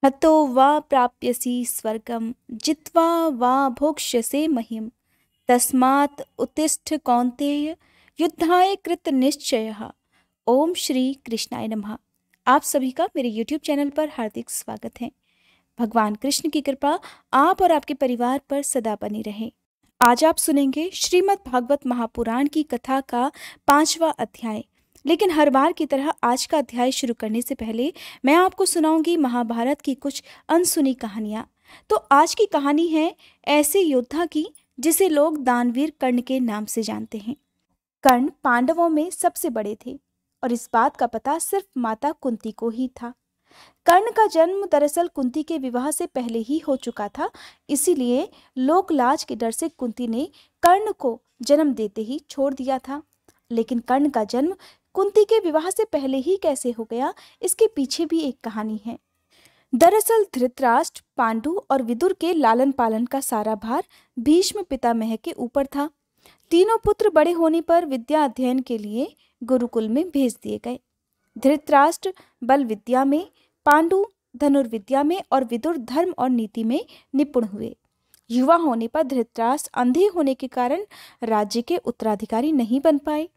हतो वा प्राप्यसि स्वर्गं जित्वा वा भोक्ष्यसे महीम्। तस्मात् उत्तिष्ठ कौन्तेय युद्धाय कृत निश्चयः। ओम श्री कृष्णाय नमः। आप सभी का मेरे YouTube चैनल पर हार्दिक स्वागत है। भगवान कृष्ण की कृपा आप और आपके परिवार पर सदा बनी रहे। आज आप सुनेंगे श्रीमद् भागवत महापुराण की कथा का 5वां अध्याय। लेकिन हर बार की तरह आज का अध्याय शुरू करने से पहले मैं आपको सुनाऊंगी महाभारत की कुछ अनसुनी कहानियां। तो आज की कहानी है ऐसे योद्धा की जिसे लोग दानवीर कर्ण के नाम से जानते हैं। कर्ण पांडवों में सबसे बड़े थे और इस बात का पता सिर्फ माता कुंती को ही था। कर्ण का जन्म दरअसल कुंती के विवाह से पहले ही हो चुका था, इसीलिए लोक लाज के डर से कुंती ने कर्ण को जन्म देते ही छोड़ दिया था। लेकिन कर्ण का जन्म कुंती के विवाह से पहले ही कैसे हो गया, इसके पीछे भी एक कहानी है। दरअसल धृतराष्ट्र, पांडु और विदुर के लालन पालन का सारा भार भीष्म पितामह के ऊपर था। तीनों पुत्र बड़े होने पर विद्या अध्ययन के लिए गुरुकुल में भेज दिए गए। धृतराष्ट्र बल विद्या में, पांडु धनुर्विद्या में और विदुर धर्म और नीति में निपुण हुए। युवा होने पर धृतराष्ट्र अंधे होने के कारण राज्य के उत्तराधिकारी नहीं बन पाए।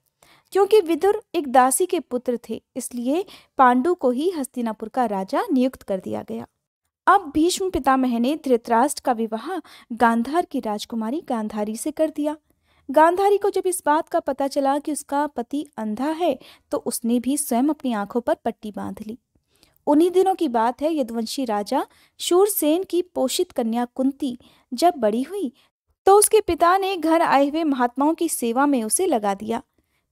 क्योंकि विदुर एक दासी के पुत्र थे, इसलिए पांडु को ही हस्तिनापुर का राजा नियुक्त कर दिया गया। अब भीष्म पितामह ने धृतराष्ट्र का विवाह गांधार की राजकुमारी गांधारी से कर दिया। गांधारी को जब इस बात का पता चला कि उसका पति अंधा है, तो उसने भी स्वयं अपनी आंखों पर पट्टी बांध ली। उन्हीं दिनों की बात है, यदुवंशी राजा शूरसेन की पोषित कन्या कुंती जब बड़ी हुई तो उसके पिता ने घर आए हुए महात्माओं की सेवा में उसे लगा दिया।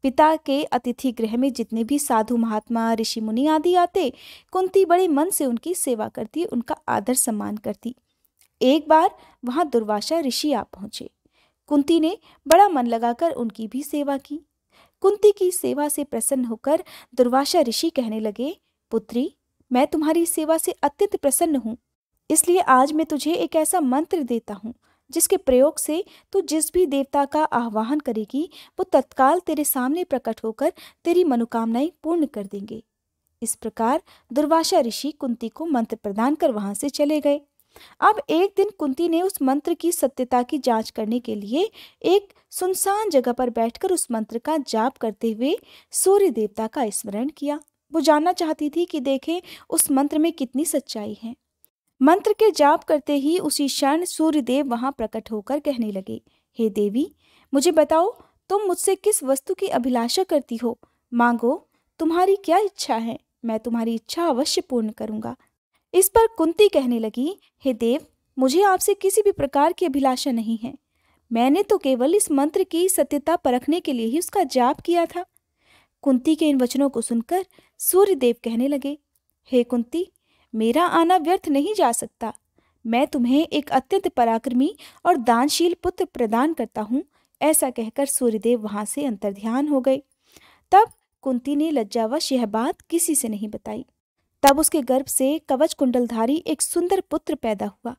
पिता के अतिथि गृह में जितने भी साधु महात्मा, ऋषि मुनि आदि आते, कुंती बड़े मन से उनकी सेवा करती, उनका आदर सम्मान करती। एक बार वहां दुर्वासा ऋषि आ पहुंचे। कुंती ने बड़ा मन लगाकर उनकी भी सेवा की। कुंती की सेवा से प्रसन्न होकर दुर्वासा ऋषि कहने लगे, पुत्री, मैं तुम्हारी सेवा से अत्यंत प्रसन्न हूँ, इसलिए आज मैं तुझे एक ऐसा मंत्र देता हूँ जिसके प्रयोग से तू जिस भी देवता का आह्वान करेगी वो तत्काल तेरे सामने प्रकट होकर तेरी मनोकामनाएं पूर्ण कर देंगे। इस प्रकार दुर्वासा ऋषि कुंती को मंत्र प्रदान कर वहां से चले गए। अब एक दिन कुंती ने उस मंत्र की सत्यता की जांच करने के लिए एक सुनसान जगह पर बैठकर उस मंत्र का जाप करते हुए सूर्य देवता का स्मरण किया। वो जानना चाहती थी कि देखें उस मंत्र में कितनी सच्चाई है। मंत्र के जाप करते ही उसी क्षण सूर्यदेव वहां प्रकट होकर कहने लगे, हे देवी, मुझे बताओ तुम मुझसे किस वस्तु की अभिलाषा करती हो? मांगो, तुम्हारी क्या इच्छा है, मैं तुम्हारी इच्छा अवश्य पूर्ण करूंगा। इस पर कुंती कहने लगी, हे देव, मुझे आपसे किसी भी प्रकार की अभिलाषा नहीं है। मैंने तो केवल इस मंत्र की सत्यता परखने के लिए ही उसका जाप किया था। कुंती के इन वचनों को सुनकर सूर्यदेव कहने लगे, हे कुंती, मेरा आना व्यर्थ नहीं जा सकता। मैं तुम्हें एक अत्यंत पराक्रमी और दानशील पुत्र प्रदान करता हूँ। ऐसा कहकर सूर्यदेव वहां से अंतर्ध्यान हो गए। तब कुंती ने लज्जावश यह बात किसी से नहीं बताई। तब उसके गर्भ से कवच कुंडलधारी एक सुंदर पुत्र पैदा हुआ।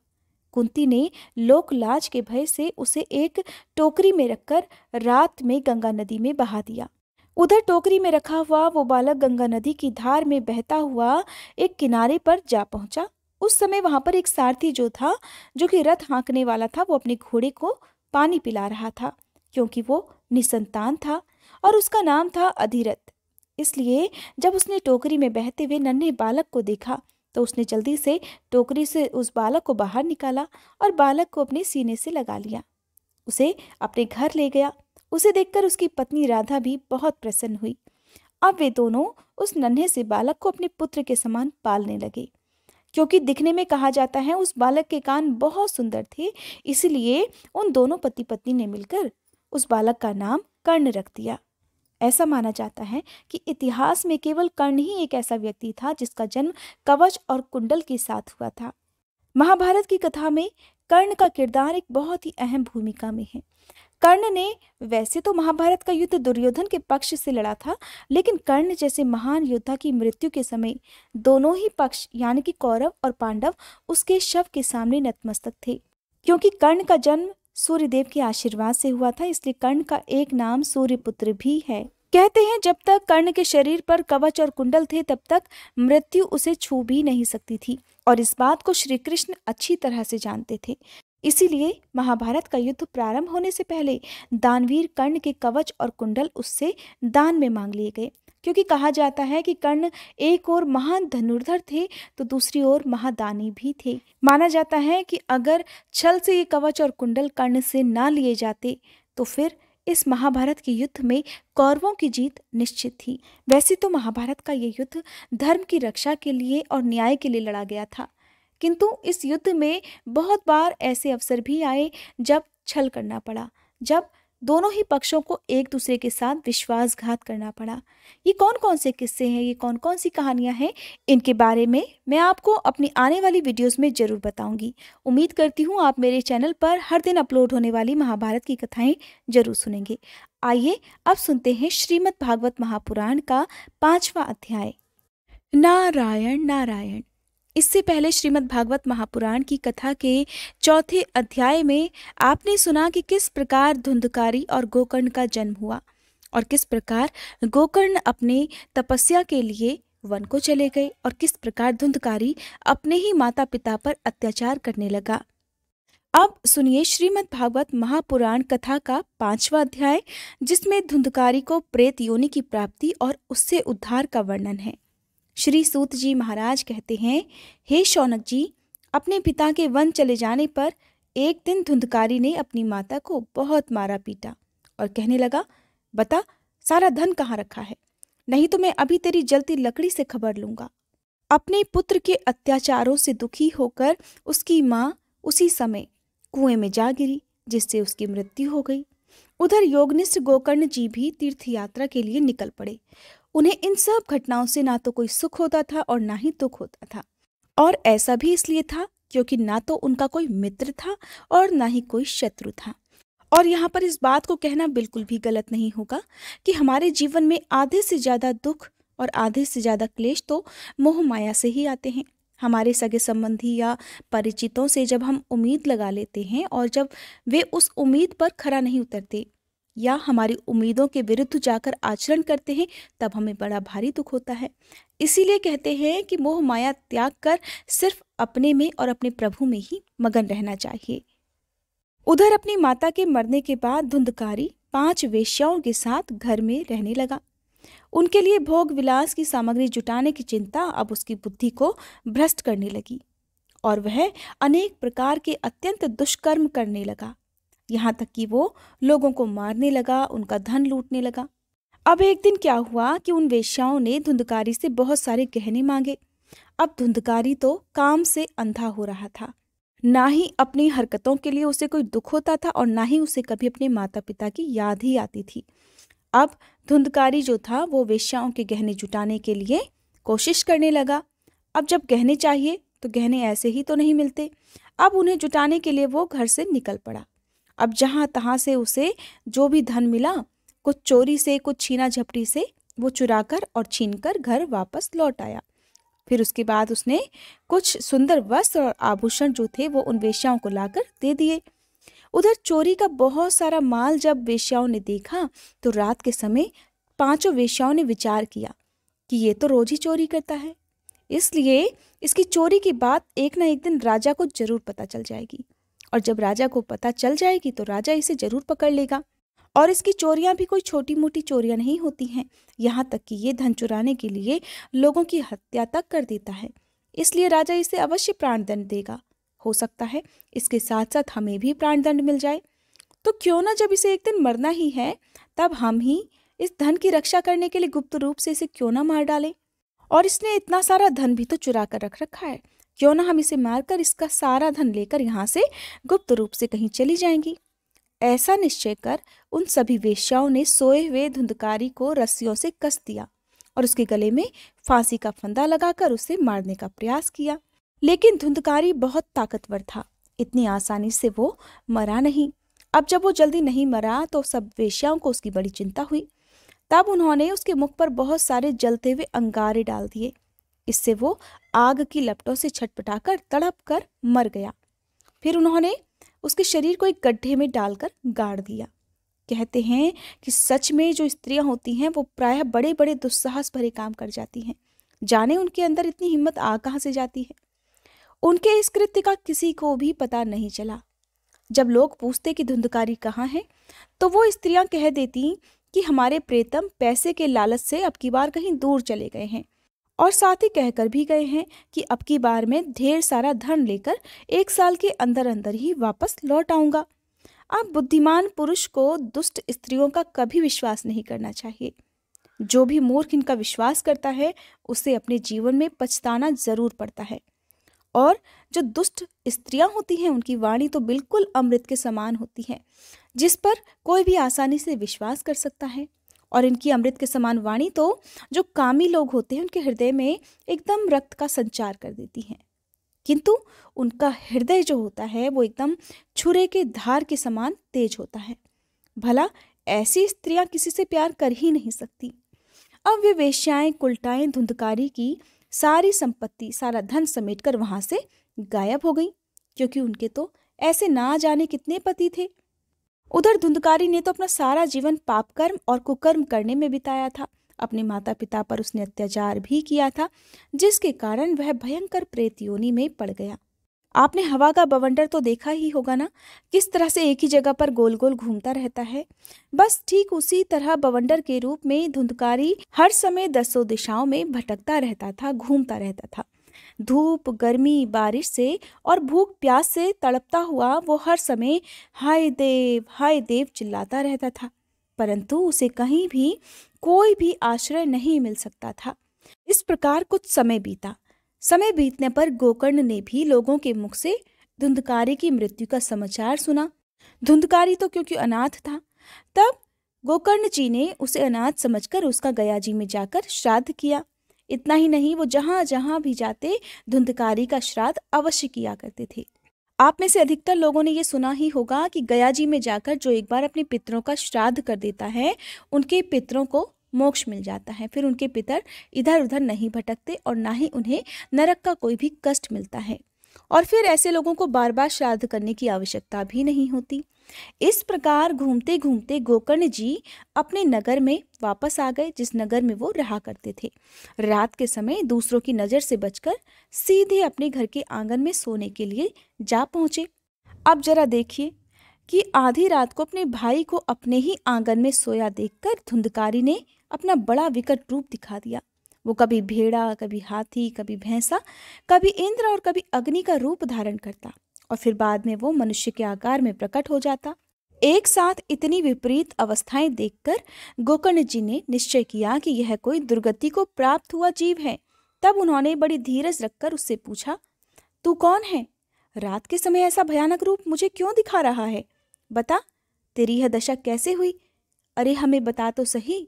कुंती ने लोक लाज के भय से उसे एक टोकरी में रखकर रात में गंगा नदी में बहा दिया। उधर टोकरी में रखा हुआ वो बालक गंगा नदी की धार में बहता हुआ एक किनारे पर जा पहुंचा। उस समय वहां पर एक सारथी जो कि रथ हाँकने वाला था, वो अपने घोड़े को पानी पिला रहा था, क्योंकि वो निसंतान था और उसका नाम था अधिरथ। इसलिए जब उसने टोकरी में बहते हुए नन्हे बालक को देखा तो उसने जल्दी से टोकरी से उस बालक को बाहर निकाला और बालक को अपने सीने से लगा लिया। उसे अपने घर ले गया। उसे देखकर उसकी पत्नी राधा भी बहुत प्रसन्न हुई। अब वे दोनों उस नन्हे से बालक को अपने पुत्र के समान पालने लगे। क्योंकि दिखने में कहा जाता है उस बालक के कान बहुत सुंदर थे, इसलिए उन दोनों पति पत्नी ने मिलकर उस बालक का नाम कर्ण रख दिया। ऐसा माना जाता है कि इतिहास में केवल कर्ण ही एक ऐसा व्यक्ति था जिसका जन्म कवच और कुंडल के साथ हुआ था। महाभारत की कथा में कर्ण का किरदार एक बहुत ही अहम भूमिका में है। कर्ण ने वैसे तो महाभारत का युद्ध दुर्योधन के पक्ष से लड़ा था, लेकिन कर्ण जैसे महान योद्धा की मृत्यु के समय दोनों ही पक्ष यानी कि कौरव और पांडव उसके शव के सामने नतमस्तक थे। क्योंकि कर्ण का जन्म सूर्यदेव के आशीर्वाद से हुआ था, इसलिए कर्ण का एक नाम सूर्यपुत्र भी है। कहते हैं जब तक कर्ण के शरीर पर कवच और कुंडल थे तब तक मृत्यु उसे छू भी नहीं सकती थी, और इस बात को श्री कृष्ण अच्छी तरह से जानते थे। इसीलिए महाभारत का युद्ध प्रारंभ होने से पहले दानवीर कर्ण के कवच और कुंडल उससे दान में मांग लिए गए, क्योंकि कहा जाता है कि कर्ण एक ओर महान धनुर्धर थे तो दूसरी ओर महादानी भी थे। माना जाता है कि अगर छल से ये कवच और कुंडल कर्ण से ना लिए जाते तो फिर इस महाभारत के युद्ध में कौरवों की जीत निश्चित थी। वैसे तो महाभारत का ये युद्ध धर्म की रक्षा के लिए और न्याय के लिए लड़ा गया था, किंतु इस युद्ध में बहुत बार ऐसे अवसर भी आए जब छल करना पड़ा, जब दोनों ही पक्षों को एक दूसरे के साथ विश्वासघात करना पड़ा। ये कौन कौन से किस्से हैं, ये कौन कौन सी कहानियां हैं, इनके बारे में मैं आपको अपनी आने वाली वीडियोस में जरूर बताऊंगी। उम्मीद करती हूँ आप मेरे चैनल पर हर दिन अपलोड होने वाली महाभारत की कथाएं जरूर सुनेंगे। आइए अब सुनते हैं श्रीमद् भागवत महापुराण का 5वां अध्याय, नारायण नारायण। इससे पहले श्रीमद् भागवत महापुराण की कथा के 4थे अध्याय में आपने सुना कि किस प्रकार धुंधकारी और गोकर्ण का जन्म हुआ और किस प्रकार गोकर्ण अपने तपस्या के लिए वन को चले गए और किस प्रकार धुंधकारी अपने ही माता पिता पर अत्याचार करने लगा। अब सुनिए श्रीमद् भागवत महापुराण कथा का 5वां अध्याय, जिसमें धुंधकारी को प्रेत योनि की प्राप्ति और उससे उद्धार का वर्णन है। श्री सूत जी महाराज कहते हैं, हे शौनक जी, अपने पिता के वन चले जाने पर एक दिन धुंधकारी ने अपनी माता को बहुत मारा पीटा और कहने लगा, बता सारा धन कहाँ रखा है, नहीं तो मैं अभी तेरी जलती लकड़ी से खबर लूंगा। अपने पुत्र के अत्याचारों से दुखी होकर उसकी माँ उसी समय कुएं में जा गिरी, जिससे उसकी मृत्यु हो गई। उधर योगनिष्ठ गोकर्ण जी भी तीर्थ यात्रा के लिए निकल पड़े। उन्हें इन सब घटनाओं से ना तो कोई सुख होता था और ना ही दुख होता था, और ऐसा भी इसलिए था क्योंकि ना तो उनका कोई मित्र था और ना ही कोई शत्रु था। और यहाँ पर इस बात को कहना बिल्कुल भी गलत नहीं होगा कि हमारे जीवन में आधे से ज्यादा दुख और आधे से ज्यादा क्लेश तो मोह माया से ही आते हैं। हमारे सगे संबंधी या परिचितों से जब हम उम्मीद लगा लेते हैं और जब वे उस उम्मीद पर खरा नहीं उतरते या हमारी उम्मीदों के विरुद्ध जाकर आचरण करते हैं, तब हमें बड़ा भारी दुख होता है। इसीलिए कहते हैं कि मोह माया त्याग कर सिर्फ अपने में और अपने प्रभु में ही मगन रहना चाहिए। उधर अपनी माता के मरने के बाद धुंधकारी 5 वेश्याओं के साथ घर में रहने लगा। उनके लिए भोग विलास की सामग्री जुटाने की चिंता अब उसकी बुद्धि को भ्रष्ट करने लगी और वह अनेक प्रकार के अत्यंत दुष्कर्म करने लगा, यहाँ तक कि वो लोगों को मारने लगा, उनका धन लूटने लगा। अब एक दिन क्या हुआ कि उन वेश्याओं ने धुंधकारी से बहुत सारे गहने मांगे। अब धुंधकारी तो काम से अंधा हो रहा था, ना ही अपनी हरकतों के लिए उसे कोई दुख होता था और ना ही उसे कभी अपने माता पिता की याद ही आती थी। अब धुंधकारी जो था वो वेश्याओं के गहने जुटाने के लिए कोशिश करने लगा। अब जब गहने चाहिए तो गहने ऐसे ही तो नहीं मिलते। अब उन्हें जुटाने के लिए वो घर से निकल पड़ा। अब जहाँ तहाँ से उसे जो भी धन मिला, कुछ चोरी से कुछ छीना झपटी से वो चुराकर और छीनकर घर वापस लौट आया। फिर उसके बाद उसने कुछ सुंदर वस्त्र और आभूषण जो थे वो उन वेश्याओं को लाकर दे दिए। उधर चोरी का बहुत सारा माल जब वेश्याओं ने देखा तो रात के समय 5 वेश्याओं ने विचार किया कि ये तो रोज ही चोरी करता है, इसलिए इसकी चोरी की बात एक ना एक दिन राजा को जरूर पता चल जाएगी, और जब राजा को पता चल जाएगी तो राजा इसे जरूर पकड़ लेगा। और इसकी चोरियां भी कोई छोटी मोटी चोरियां नहीं होती हैं, यहाँ तक कि ये धन चुराने के लिए लोगों की हत्या तक कर देता है, इसलिए राजा इसे अवश्य प्राणदंड देगा। हो सकता है इसके साथ साथ हमें भी प्राणदंड मिल जाए, तो क्यों ना जब इसे एक दिन मरना ही है तब हम ही इस धन की रक्षा करने के लिए गुप्त रूप से इसे क्यों ना मार डालें। और इसने इतना सारा धन भी तो चुरा कर रख रखा है, क्यों ना हम इसे मारकर इसका सारा धन लेकर यहाँ से गुप्त रूप से कहीं चली जाएंगी। ऐसा निश्चय कर उन सभी वेश्याओं ने सोए हुए धुंधकारी को रस्सियों से कस दिया और उसके गले में फांसी का फंदा लगाकर उसे मारने का प्रयास किया। लेकिन धुंधकारी बहुत ताकतवर था, इतनी आसानी से वो मरा नहीं। अब जब वो जल्दी नहीं मरा तो सब वेश्याओं को उसकी बड़ी चिंता हुई। तब उन्होंने उसके मुख पर बहुत सारे जलते हुए अंगारे डाल दिए। इससे वो आग की लपटों से छटपटाकर तड़प कर मर गया। फिर उन्होंने उसके शरीर को एक गड्ढे में डालकर गाड़ दिया। कहते हैं कि सच में जो स्त्रियां होती हैं वो प्रायः बड़े बड़े दुस्साहस भरे काम कर जाती हैं। जाने उनके अंदर इतनी हिम्मत आ कहाँ से जाती है। उनके इस कृत्य का किसी को भी पता नहीं चला। जब लोग पूछते कि धुंधकारी कहाँ है, तो वो स्त्रियां कह देती कि हमारे प्रेतम पैसे के लालच से अब की बार कहीं दूर चले गए हैं, और साथ ही कहकर भी गए हैं कि अब की बार में ढेर सारा धन लेकर 1 साल के अंदर अंदर ही वापस लौट आऊंगा। अब बुद्धिमान पुरुष को दुष्ट स्त्रियों का कभी विश्वास नहीं करना चाहिए। जो भी मूर्ख इनका विश्वास करता है उसे अपने जीवन में पछताना जरूर पड़ता है। और जो दुष्ट स्त्रियां होती हैं उनकी वाणी तो बिल्कुल अमृत के समान होती है, जिस पर कोई भी आसानी से विश्वास कर सकता है। और इनकी अमृत के समान वाणी तो जो कामी लोग होते हैं उनके हृदय में एकदम रक्त का संचार कर देती हैं। किंतु उनका हृदय जो होता है वो एकदम छुरे के धार के समान तेज होता है। भला ऐसी स्त्रियां किसी से प्यार कर ही नहीं सकती। अब वे वेश्याएं, कुलटाएं, धुंधकारी की सारी संपत्ति, सारा धन समेटकर वहां से गायब हो गई, क्योंकि उनके तो ऐसे ना जाने कितने पति थे। उधर धुंधकारी ने तो अपना सारा जीवन पाप कर्म और कुकर्म करने में बिताया था। अपने माता पिता पर उसने अत्याचार भी किया था, जिसके कारण वह भयंकर प्रेत योनि में पड़ गया। आपने हवा का बवंडर तो देखा ही होगा ना, किस तरह से एक ही जगह पर गोल गोल घूमता रहता है। बस ठीक उसी तरह बवंडर के रूप में धुंधकारी हर समय 10 दिशाओं में भटकता रहता था, घूमता रहता था। धूप, गर्मी, बारिश से और भूख प्यास से तड़पता हुआ वो हर समय हाय देव चिल्लाता रहता था, परंतु उसे कहीं भी कोई भी आश्रय नहीं मिल सकता था। इस प्रकार कुछ समय बीता। समय बीतने पर गोकर्ण ने भी लोगों के मुख से धुंधकारी की मृत्यु का समाचार सुना। धुंधकारी तो क्योंकि अनाथ था, तब गोकर्ण जी ने उसे अनाथ समझकर उसका गया जी में जाकर श्राद्ध किया। इतना ही नहीं, वो जहां जहां भी जाते धुंधकारी का श्राद्ध अवश्य किया करते थे। आप में से अधिकतर लोगों ने ये सुना ही होगा कि गया जी में जाकर जो एक बार अपने पितरों का श्राद्ध कर देता है, उनके पितरों को मोक्ष मिल जाता है। फिर उनके पितर इधर उधर नहीं भटकते और ना ही उन्हें नरक का कोई भी कष्ट मिलता है। और फिर ऐसे लोगों को बार बार श्राद्ध करने की आवश्यकता भी नहीं होती। इस प्रकार घूमते घूमते गोकर्ण जी अपने नगर में वापस आ गए, जिस नगर में वो रहा करते थे। रात के समय दूसरों की नजर से बचकर सीधे अपने घर के आंगन में सोने के लिए जा पहुंचे। अब जरा देखिए कि आधी रात को अपने भाई को अपने ही आंगन में सोया देखकर धुंधकारी ने अपना बड़ा विकट रूप दिखा दिया। वो कभी भेड़ा, कभी हाथी, कभी भैंसा, कभी इंद्र और कभी अग्नि का रूप धारण करता, और फिर बाद में वो मनुष्य के आकार में प्रकट हो जाता। एक साथ इतनी विपरीत अवस्थाएं देखकर गोकर्ण जी ने निश्चय किया कि यह कोई दुर्गति को प्राप्त हुआ जीव है। तब उन्होंने बड़ी धीरज रखकर उससे पूछा, तू कौन है? रात के समय ऐसा भयानक रूप मुझे क्यों दिखा रहा है? बता, तेरी यह दशा कैसे हुई? अरे हमें बता तो सही,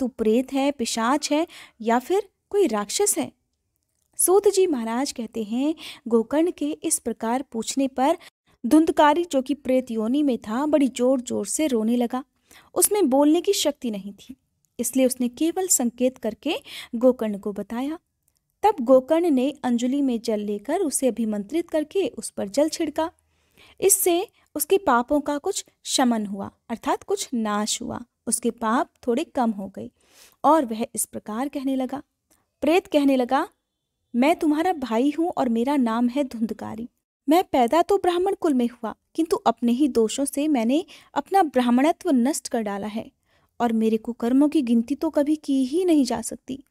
तू प्रेत है, पिशाच है, या फिर कोई राक्षस है? सूत जी महाराज कहते हैं, गोकर्ण के इस प्रकार पूछने पर धुंधकारी, जो कि प्रेत योनि में था, बड़ी जोर जोर से रोने लगा। उसमें बोलने की शक्ति नहीं थी, इसलिए उसने केवल संकेत करके गोकर्ण को बताया। तब गोकर्ण ने अंजलि में जल लेकर उसे अभिमंत्रित करके उस पर जल छिड़का। इससे उसके पापों का कुछ शमन हुआ, अर्थात कुछ नाश हुआ। उसके पाप थोड़े कम हो गए और वह इस प्रकार कहने लगा। प्रेत कहने लगा, मैं तुम्हारा भाई हूं और मेरा नाम है धुंधकारी। मैं पैदा तो ब्राह्मण कुल में हुआ, किंतु अपने ही दोषों से मैंने अपना ब्राह्मणत्व नष्ट कर डाला है, और मेरे कुकर्मों की गिनती तो कभी की ही नहीं जा सकती।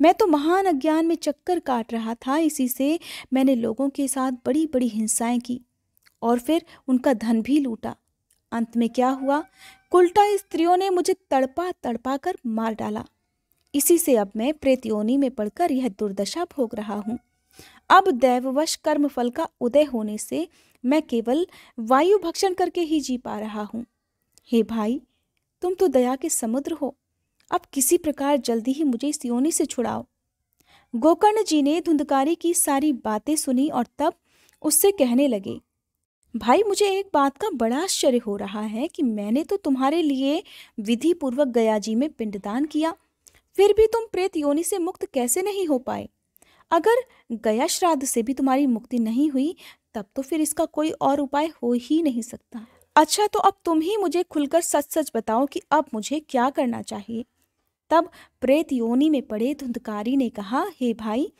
मैं तो महान अज्ञान में चक्कर काट रहा था, इसी से मैंने लोगों के साथ बड़ी बड़ी हिंसाएं की और फिर उनका धन भी लूटा। अंत में क्या हुआ, कुलटा स्त्रियों ने मुझे तड़पा तड़पा कर मार डाला। इसी से अब मैं प्रेत योनि में पड़कर यह दुर्दशा भोग रहा हूँ। अब दैववश कर्म फल का उदय होने से मैं केवल वायु भक्षण करके ही जी पा रहा हूँ। हे भाई, तुम तो दया के समुद्र हो, अब किसी प्रकार जल्दी ही मुझे इस योनि से छुड़ाओ। गोकर्ण जी ने धुंधकारी की सारी बातें सुनी और तब उससे कहने लगे, भाई, मुझे एक बात का बड़ा आश्चर्य हो रहा है कि मैंने तो तुम्हारे लिए विधि पूर्वक गया जी में पिंडदान किया, फिर भी तुम प्रेत योनि से मुक्त कैसे नहीं हो पाए? अगर गया श्राद्ध से भी तुम्हारी मुक्ति नहीं हुई, तब तो फिर इसका कोई और उपाय हो ही नहीं सकता। अच्छा, तो अब तुम ही मुझे खुलकर सच सच बताओ कि अब मुझे क्या करना चाहिए। तब प्रेत योनि में पड़े धुंधकारी ने कहा, हे भाई,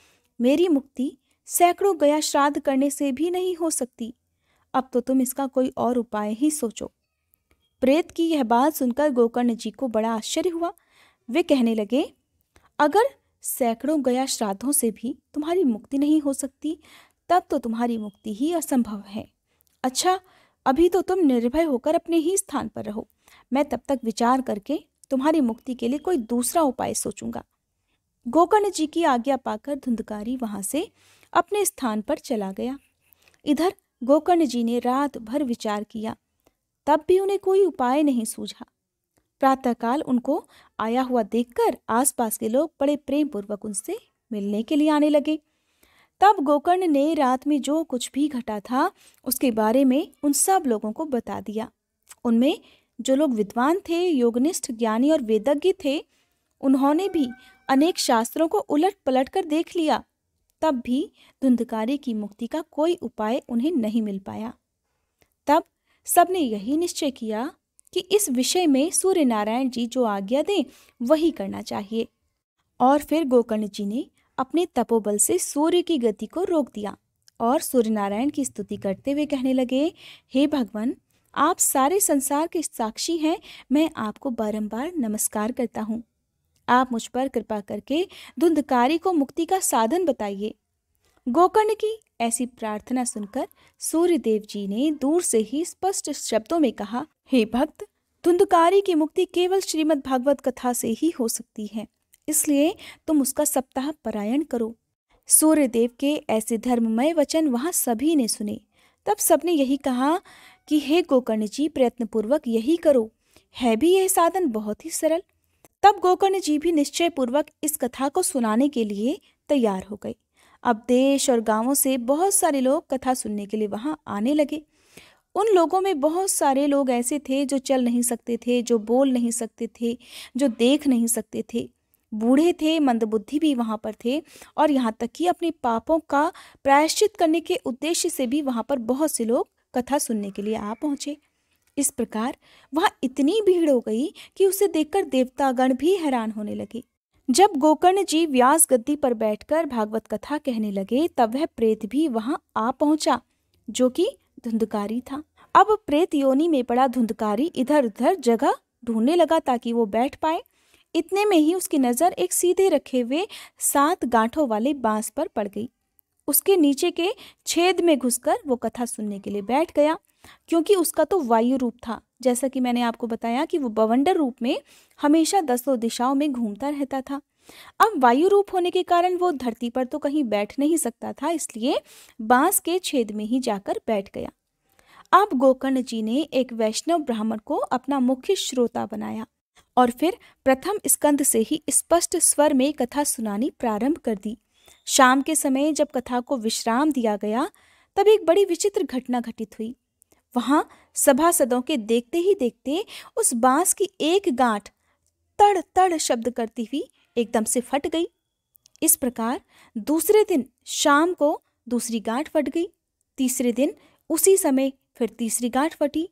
मेरी मुक्ति सैकड़ों गया श्राद्ध करने से भी नहीं हो सकती। अब तो तुम इसका कोई और उपाय ही सोचो। प्रेत की यह बात सुनकर गोकर्ण जी को बड़ा आश्चर्य हुआ। वे कहने लगे, अगर सैकड़ों गया श्राद्धों से भी तुम्हारी मुक्ति नहीं हो सकती, तब तो तुम्हारी मुक्ति ही असंभव है। अच्छा, अभी तो तुम निर्भय होकर अपने ही स्थान पर रहो। मैं तब तक विचार करके तुम्हारी मुक्ति के लिए कोई दूसरा उपाय सोचूंगा। गोकर्ण जी की आज्ञा पाकर धुंधकारी वहां से अपने स्थान पर चला गया। इधर गोकर्ण जी ने रात भर विचार किया, तब भी उन्हें कोई उपाय नहीं सूझा। प्रातःकाल उनको आया हुआ देखकर आसपास के लोग बड़े प्रेम पूर्वक उनसे मिलने के लिए आने लगे। तब गोकर्ण ने रात में जो कुछ भी घटा था उसके बारे में उन सब लोगों को बता दिया। उनमें जो लोग विद्वान थे, योगनिष्ठ, ज्ञानी और वेदज्ञ थे, उन्होंने भी अनेक शास्त्रों को उलट पलट कर देख लिया, तब भी धुंधकारी की मुक्ति का कोई उपाय उन्हें नहीं मिल पाया। तब सबने यही निश्चय किया कि इस विषय में सूर्य नारायण जी जो आज्ञा दें वही करना चाहिए। और फिर गोकर्ण जी ने अपने तपोबल से सूर्य की गति को रोक दिया और सूर्य नारायण की स्तुति करते हुए कहने लगे, हे भगवान, आप सारे संसार के साक्षी हैं। मैं आपको बारंबार नमस्कार करता हूँ। आप मुझ पर कृपा करके धुंधकारी को मुक्ति का साधन बताइए। गोकर्ण की ऐसी प्रार्थना सुनकर सूर्यदेव जी ने दूर से ही स्पष्ट शब्दों में कहा, हे भक्त, धुंधकारी की मुक्ति केवल श्रीमद् भागवत कथा से ही हो सकती है, इसलिए तुम उसका सप्ताह पारायण करो। सूर्यदेव के ऐसे धर्ममय वचन वहां सभी ने सुने। तब सबने यही कहा कि हे गोकर्ण जी, प्रयत्नपूर्वक यही करो, है भी यह साधन बहुत ही सरल। तब गोकर्ण जी भी निश्चय पूर्वक इस कथा को सुनाने के लिए तैयार हो गए। अब देश और गांवों से बहुत सारे लोग कथा सुनने के लिए वहां आने लगे। उन लोगों में बहुत सारे लोग ऐसे थे जो चल नहीं सकते थे, जो बोल नहीं सकते थे, जो देख नहीं सकते थे, बूढ़े थे, मंदबुद्धि भी वहां पर थे, और यहाँ तक कि अपने पापों का प्रायश्चित करने के उद्देश्य से भी वहां पर बहुत से लोग कथा सुनने के लिए आ पहुंचे। इस प्रकार वहां इतनी भीड़ हो गई कि उसे देखकर देवतागण भी हैरान होने लगे। जब गोकर्ण जी व्यास गद्दी पर बैठकर भागवत कथा कहने लगे, तब वह प्रेत भी वहां आ पहुंचा, जो कि धुंधकारी था। अब प्रेत योनि में पड़ा धुंधकारी इधर उधर जगह ढूंढने लगा ताकि वो बैठ पाए। इतने में ही उसकी नजर एक सीधे रखे हुए 7 गांठों वाले बांस पर पड़ गई। उसके नीचे के छेद में घुसकर वो कथा सुनने के लिए बैठ गया, क्योंकि उसका तो वायु रूप था। जैसा कि मैंने आपको बताया कि वो बवंडर रूप में हमेशा 10 दिशाओं में घूमता रहता था। अब वायु रूप होने के कारण वो धरती पर तो कहीं बैठ नहीं सकता था, इसलिए बांस के छेद में ही जाकर बैठ गया। अब गोकर्ण जी ने एक वैष्णव ब्राह्मण को अपना मुख्य श्रोता बनाया और फिर प्रथम स्कंद से ही स्पष्ट स्वर में कथा सुनानी प्रारंभ कर दी। शाम के समय जब कथा को विश्राम दिया गया, तब एक बड़ी विचित्र घटना घटित हुई। वहां सभासदों के देखते ही देखते उस बांस की एक गांठ तड़ तड़ शब्द करती हुई एकदम से फट गई। इस प्रकार दूसरे दिन शाम को दूसरी गांठ फट गई। तीसरे दिन उसी समय फिर तीसरी गांठ फटी।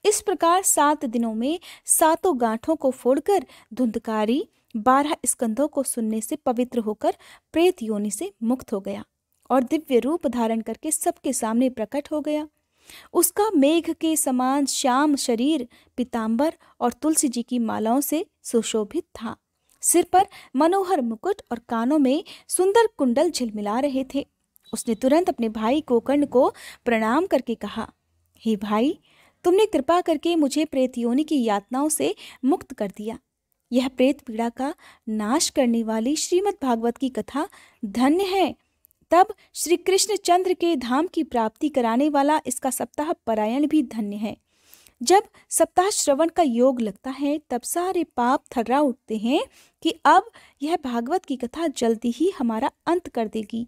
इस प्रकार 7 दिनों में 7 गांठों को फोड़कर धुंधकारी 12 स्कंदों को सुनने से पवित्र होकर प्रेत योनि से मुक्त हो गया और दिव्य रूप धारण करके सबके सामने प्रकट हो गया। उसका मेघ के समान श्याम शरीर पीतांबर और तुलसी जी की मालाओं से सुशोभित था। सिर पर मनोहर मुकुट और कानों में सुंदर कुंडल झिलमिला रहे थे। उसने तुरंत अपने भाई गोकर्ण को प्रणाम करके कहा, हे भाई, तुमने कृपा करके मुझे प्रेत योनि की यातनाओं से मुक्त कर दिया। यह प्रेत पीड़ा का नाश करने वाली श्रीमद् भागवत की कथा धन्य है। तब श्री कृष्ण चंद्र के धाम की प्राप्ति कराने वाला इसका सप्ताह पारायण भी धन्य है। जब सप्ताह श्रवण का योग लगता है, तब सारे पाप थर्रा उठते हैं कि अब यह भागवत की कथा जल्दी ही हमारा अंत कर देगी।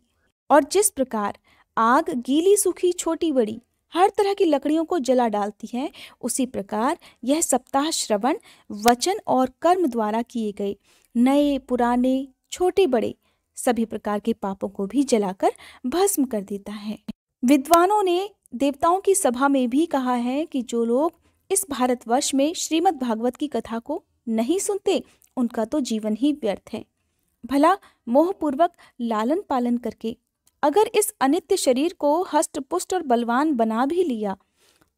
और जिस प्रकार आग गीली सूखी छोटी बड़ी हर तरह की लकड़ियों को जला डालती है, उसी प्रकार यह सप्ताह श्रवण वचन और कर्म द्वारा किए गए नए पुराने छोटे बड़े सभी प्रकार के पापों को भी जलाकर भस्म कर देता है। विद्वानों ने देवताओं की सभा में भी कहा है कि जो लोग इस भारतवर्ष में श्रीमद् भागवत की कथा को नहीं सुनते, उनका तो जीवन ही व्यर्थ है। भला मोहपूर्वक लालन पालन करके अगर इस अनित्य शरीर को हष्ट पुष्ट और बलवान बना भी लिया,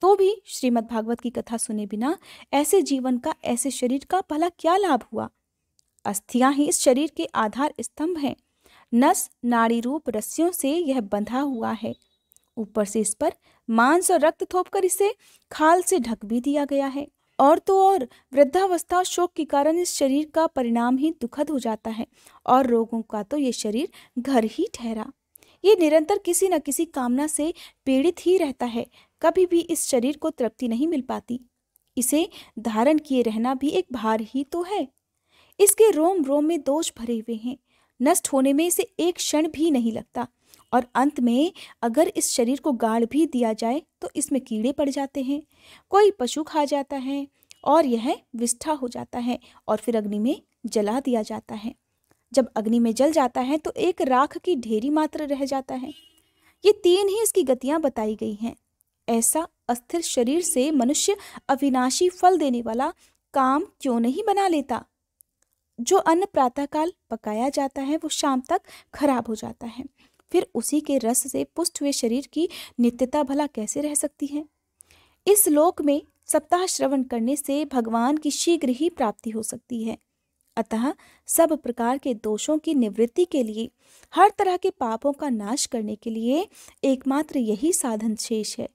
तो भी श्रीमद् भागवत की कथा सुने बिना ऐसे जीवन का, ऐसे शरीर का भला क्या लाभ हुआ। अस्थियां ही इस शरीर के आधार स्तंभ हैं। नस नाड़ी रूप रस्सियों से यह बंधा हुआ है। ऊपर से इस पर मांस और रक्त थोपकर इसे खाल से ढक भी दिया गया है। और तो और वृद्धावस्था और शोक के कारण इस शरीर का परिणाम ही दुखद हो जाता है और रोगों का तो ये शरीर घर ही ठहरा। ये निरंतर किसी न किसी कामना से पीड़ित ही रहता है। कभी भी इस शरीर को तृप्ति नहीं मिल पाती। इसे धारण किए रहना भी एक भार ही तो है। इसके रोम रोम में दोष भरे हुए हैं। नष्ट होने में इसे एक क्षण भी नहीं लगता और अंत में अगर इस शरीर को गाड़ भी दिया जाए तो इसमें कीड़े पड़ जाते हैं, कोई पशु खा जाता है और यह विष्ठा हो जाता है और फिर अग्नि में जला दिया जाता है। जब अग्नि में जल जाता है तो एक राख की ढेरी मात्र रह जाता है। ये तीन ही इसकी गतियां बताई गई हैं। ऐसा अस्थिर शरीर से मनुष्य अविनाशी फल देने वाला काम क्यों नहीं बना लेता। जो अन्न प्रातःकाल पकाया जाता है वो शाम तक खराब हो जाता है, फिर उसी के रस से पुष्ट हुए शरीर की नित्यता भला कैसे रह सकती है। इस लोक में सप्ताह श्रवण करने से भगवान की शीघ्र ही प्राप्ति हो सकती है। अतः सब प्रकार के दोषों की निवृत्ति के लिए, हर तरह के पापों का नाश करने के लिए एकमात्र यही साधन शेष है।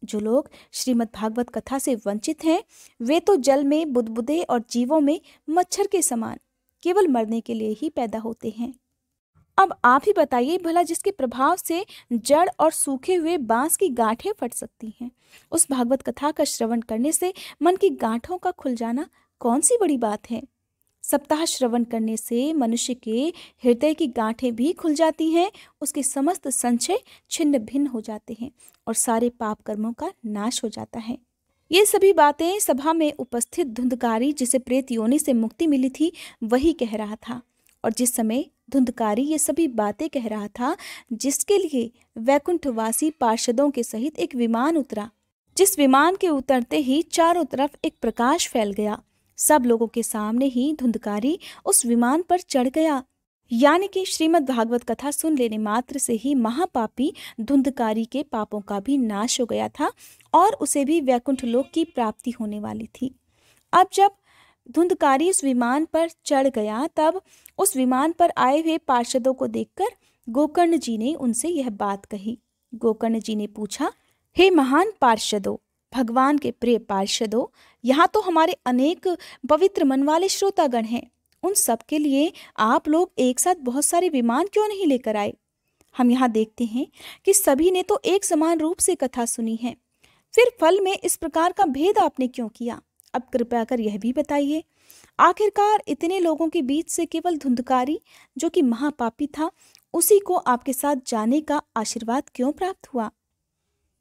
जो लोग श्रीमद् भागवत कथा से वंचित हैं, वे तो जल में बुदबुदे और जीवों में मच्छर के समान केवल मरने के लिए ही पैदा होते हैं। अब आप ही बताइए भला, जिसके प्रभाव से जड़ और सूखे हुए बांस की गांठें फट सकती हैं, उस भागवत कथा का श्रवण करने से मन की गांठों का खुल जाना कौन सी बड़ी बात है। सप्ताह श्रवण करने से मनुष्य के हृदय की गांठें भी खुल जाती हैं, उसके समस्त संशय छिन्न भिन्न हो जाते हैं और सारे पाप कर्मों का नाश हो जाता है। ये सभी बातें सभा में उपस्थित धुंधकारी, जिसे प्रेत योनि से मुक्ति मिली थी, वही कह रहा था। और जिस समय धुंधकारी ये सभी बातें कह रहा था, जिसके लिए वैकुंठवासी पार्षदों के सहित एक विमान उतरा, जिस विमान के उतरते ही चारों तरफ एक प्रकाश फैल गया। सब लोगों के सामने ही धुंधकारी उस विमान पर चढ़ गया। यानी कि श्रीमद् भागवत कथा सुन लेने मात्र से ही महापापी धुंधकारी के पापों का भी नाश हो गया था और उसे भी वैकुंठ लोक की प्राप्ति होने वाली थी। अब जब धुंधकारी उस विमान पर चढ़ गया, तब उस विमान पर आए हुए पार्षदों को देखकर गोकर्ण जी ने उनसे यह बात कही। गोकर्ण जी ने पूछा, हे महान पार्षदों, भगवान के प्रिय पार्षदों, यहाँ तो हमारे अनेक पवित्र मन वाले श्रोतागण हैं। उन सब के लिए आप लोग एक साथ बहुत सारे विमान क्यों नहीं लेकर आए। हम यहाँ देखते हैं कि सभी ने तो एक समान रूप से कथा सुनी है, फिर फल में इस प्रकार का भेद आपने क्यों किया। अब कृपया कर यह भी बताइए, आखिरकार इतने लोगों के बीच से केवल धुंधकारी, जो कि महापापी था, उसी को आपके साथ जाने का आशीर्वाद क्यों प्राप्त हुआ।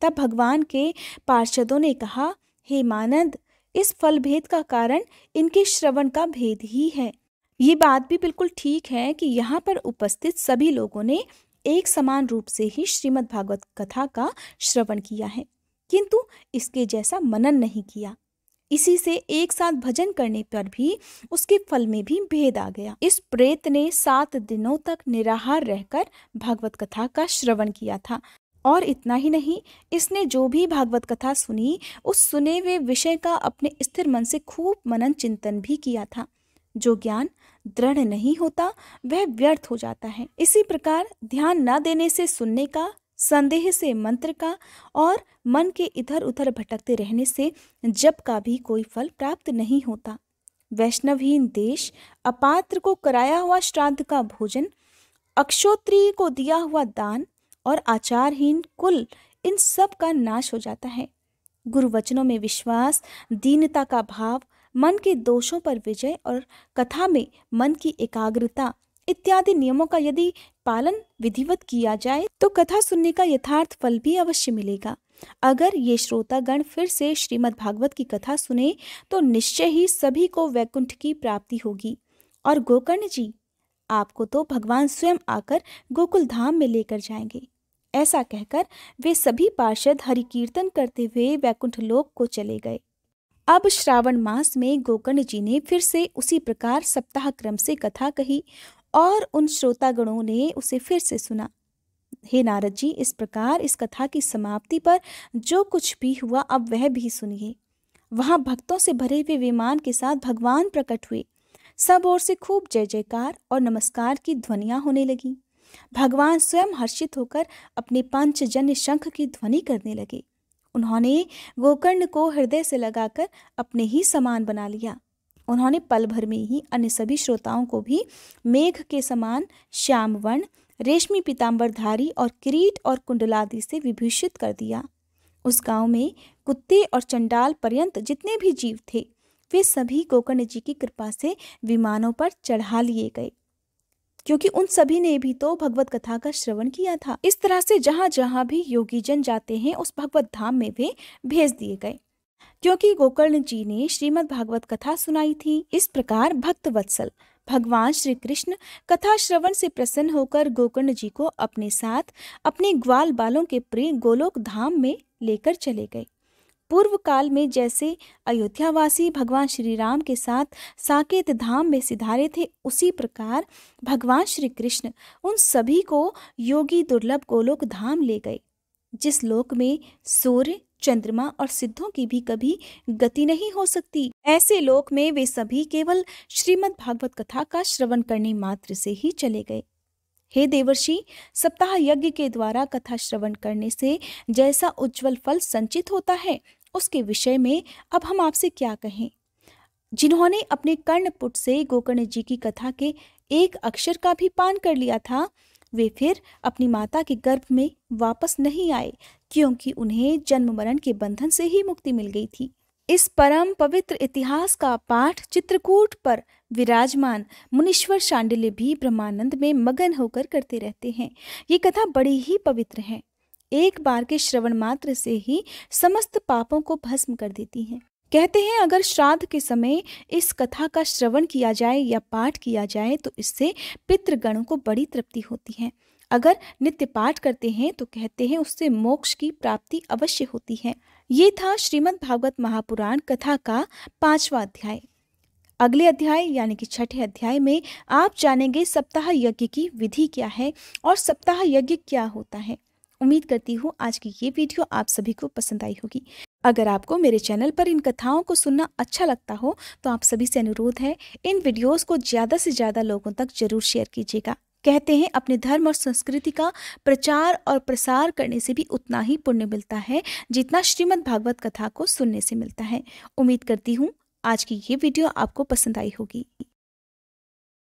तब भगवान के पार्षदों ने कहा, हे मानंद, इस फल भेद का कारण इनके श्रवण का भेद ही है। ये बात भी बिल्कुल ठीक है कि यहाँ पर उपस्थित सभी लोगों ने एक समान रूप से ही श्रीमद् भागवत कथा का श्रवण किया है, किंतु इसके जैसा मनन नहीं किया। इसी से एक साथ भजन करने पर भी उसके फल में भी भेद आ गया। इस प्रेत ने 7 दिनों तक निराहार रहकर भागवत कथा का श्रवण किया था और इतना ही नहीं, इसने जो भी भागवत कथा सुनी, उस सुने हुए विषय का अपने स्थिर मन से खूब मनन चिंतन भी किया था। जो ज्ञान दृढ़ नहीं होता वह व्यर्थ हो जाता है। इसी प्रकार ध्यान न देने से सुनने का, संदेह से मंत्र का और मन के इधर उधर भटकते रहने से जप का भी कोई फल प्राप्त नहीं होता। वैष्णवहीन देश, अपात्र को कराया हुआ श्राद्ध का भोजन, अक्षोत्रिय को दिया हुआ दान और आचारहीन कुल, इन सब का नाश हो जाता है। गुरु वचनों में विश्वास, दीनता का भाव, मन के दोषों पर विजय और कथा में मन की एकाग्रता इत्यादि नियमों का यदि पालन विधिवत किया जाए तो कथा सुनने का यथार्थ फल भी अवश्य मिलेगा। अगर ये श्रोतागण फिर से श्रीमद् भागवत की कथा सुने तो निश्चय ही सभी को वैकुंठ की प्राप्ति होगी। और गोकर्ण जी, आपको तो भगवान स्वयं आकर गोकुल धाम में लेकर जाएंगे। ऐसा कहकर वे सभी पार्षद हरि कीर्तन करते हुए वैकुंठ लोक को चले गए। अब श्रावण मास में गोकर्ण जी ने फिर से उसी प्रकार सप्ताह क्रम से कथा कही और उन श्रोतागणों ने उसे फिर से सुना। हे नारद जी, इस प्रकार इस कथा की समाप्ति पर जो कुछ भी हुआ अब वह भी सुनिए। वहां भक्तों से भरे हुए विमान के साथ भगवान प्रकट हुए। सब ओर से खूब जय जयकार और नमस्कार की ध्वनियां होने लगी। भगवान स्वयं हर्षित होकर अपने पंचजन्य शंख की ध्वनि करने लगे। उन्होंने गोकर्ण को हृदय से लगाकर अपने ही समान बना लिया। उन्होंने पल भर में ही अन्य सभी श्रोताओं को भी मेघ के समान श्याम वर्ण, रेशमी पीतांबरधारी और किरीट और कुंडलादि से विभूषित कर दिया। उस गांव में कुत्ते और चंडाल पर्यंत जितने भी जीव थे, वे सभी गोकर्ण जी की कृपा से विमानों पर चढ़ा लिए गए, क्योंकि उन सभी ने भी तो भगवत कथा का श्रवण किया था। इस तरह से जहां जहां भी योगी जन जाते हैं, उस भगवत धाम में वे भेज दिए गए, क्योंकि गोकर्ण जी ने श्रीमद् भागवत कथा सुनाई थी। इस प्रकार भक्त वत्सल भगवान श्री कृष्ण कथा श्रवण से प्रसन्न होकर गोकर्ण जी को अपने साथ अपने ग्वाल बालों के प्रिय गोलोक धाम में लेकर चले गए। पूर्व काल में जैसे अयोध्यावासी भगवान श्री राम के साथ साकेत धाम में सिधारे थे, उसी प्रकार भगवान श्री कृष्ण उन सभी को योगी दुर्लभ गोलोक धाम ले गए, जिस लोक में सूर्य, चंद्रमा और सिद्धों की भी कभी गति नहीं हो सकती। ऐसे लोक में वे सभी केवल श्रीमद् भागवत कथा का श्रवण करने मात्र से ही चले गए। हे देवर्षि, सप्ताह यज्ञ के द्वारा कथा श्रवण करने से जैसा उज्जवल फल संचित होता है, उसके विषय में अब हम आपसे क्या कहें। जिन्होंने अपने कर्णपुट से गोकर्ण जी की कथा के एक अक्षर का भी पान कर लिया था, वे फिर अपनी माता के गर्भ में वापस नहीं आए, क्योंकि उन्हें जन्म मरण के बंधन से ही मुक्ति मिल गई थी। इस परम पवित्र इतिहास का पाठ चित्रकूट पर विराजमान मुनीश्वर शांडिल्य भी ब्रह्मानंद में मगन होकर करते रहते हैं। ये कथा बड़ी ही पवित्र है, एक बार के श्रवण मात्र से ही समस्त पापों को भस्म कर देती है। कहते हैं अगर श्राद्ध के समय इस कथा का श्रवण किया जाए या पाठ किया जाए तो इससे पितृगणों को बड़ी तृप्ति होती है। अगर नित्य पाठ करते हैं तो कहते हैं उससे मोक्ष की प्राप्ति अवश्य होती है। ये था श्रीमद् भागवत महापुराण कथा का 5वां अध्याय। अगले अध्याय यानी कि 6ठे अध्याय में आप जानेंगे सप्ताह यज्ञ की विधि क्या है और सप्ताह यज्ञ क्या होता है। उम्मीद करती हूँ आज की ये वीडियो आप सभी को पसंद आई होगी। अगर आपको मेरे चैनल पर इन कथाओं को सुनना अच्छा लगता हो तो आप सभी से अनुरोध है, इन वीडियोस को ज़्यादा से ज़्यादा लोगों तक जरूर शेयर कीजिएगा। कहते हैं अपने धर्म और संस्कृति का प्रचार और प्रसार करने से भी उतना ही पुण्य मिलता है जितना श्रीमद् भागवत कथा को सुनने से मिलता है। उम्मीद करती हूँ आज की ये वीडियो आपको पसंद आई होगी।